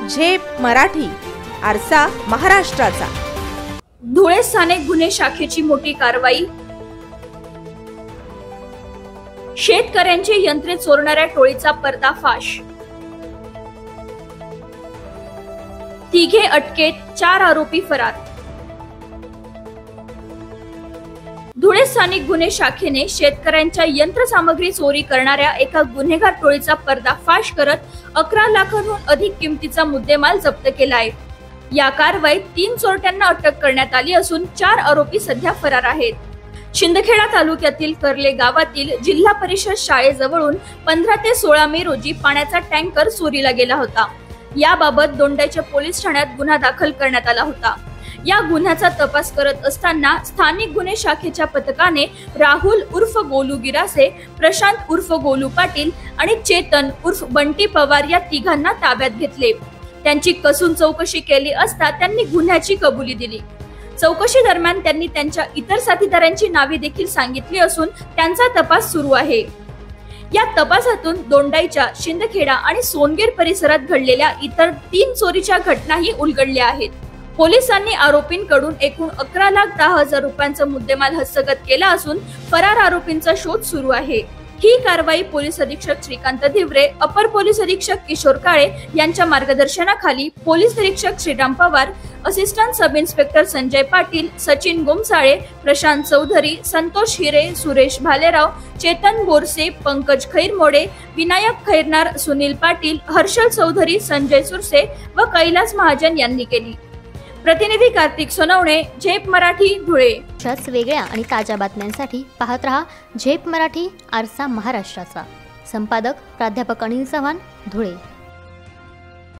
झेप मराठी, आरसा महाराष्ट्राचा। धुळे स्थानिक गुन्हे शाखेची मोठी कारवाई। शेतकऱ्यांचे यंत्रे चोरणाऱ्या टोळीचा पर्दाफाश। तिघे अटकेत, 4 आरोपी फरार। धुळे स्थानिक गुन्हे शाखेने शेतकऱ्यांच्या यंत्रसामग्री चोरी करणाऱ्या एका गुन्हेगार टोळीचा पर्दाफाश करत 11 लाखांहून अधिक किमतीचा मुद्देमाल जप्त केला आहे। या कारवाईत 3 चोरट्यांना अटक करण्यात आली असून 4 आरोपी सध्या फरार आहेत। शिंदखेडा तालुक्यातील कर्ले गावातील जिल्हा परिषद शाळेजवळून 15 ते 16 मे रोजी पाण्याचा टँकर चोरीला गेला होता। याबाबत दोंडाईच्या पोलीस ठाण्यात गुन्हा दाखल करण्यात आला होता। या गुन्ह्याचा तपास करत असताना स्थानिक गुन्हे शाखेच्या पथकाने राहुल उर्फ गोलू गिरासे, प्रशांत उर्फ गोलू पाटील आणि चेतन उर्फ बंटी पवार या तिघांना ताब्यात घेतले। त्यांची कसून चौकशी केली असता त्यांनी गुन्ह्याची कबुली दिली। चौकशी दरम्यान त्यांनी त्यांच्या इतर साथीदारांची नावे देखील सांगितली असून त्यांचा तपास सुरू आहे। या तपासातून दोंडाईच्या, शिंदखेडा आणि सोनगीर परिसरात घडलेल्या इतर 3 चोरीच्या घटनाही उलगडल्या आहेत। पोलिसांनी आरोपींकडून एकूण 11,10,000 रुपयांचा मुद्देमाल हस्तगत केला असून फरार आरोपींचा शोध सुरू आहे। ही कारवाई पोलीस अधीक्षक श्रीकांत धिवरे, अपर पोलीस अधीक्षक किशोर काळे यांच्या मार्गदर्शनाखाली पोलीस निरीक्षक Shriram Pawar, assistant sub inspector Sanjay Patil, Sachin Gomsale, Prashant Chaudhari, Santosh Hire, Suresh Bhalerao, Chetan Borse, Pankaj Khairmode, Vinayak Khairnar, Sunil Patil, Harshal Chaudhari, Sanjay Surse व कैलास महाजन यांनी केली। प्रतिनिधी कार्तिक सोनवणे, झेप मराठी, धुळे। अशाच वेगळ्या आणि ताज्या बातम्यांसाठी पाहत रहा झेप मराठी, आरसा महाराष्ट्राचा। संपादक प्राध्यापक अनिल चव्हाण, धुळे।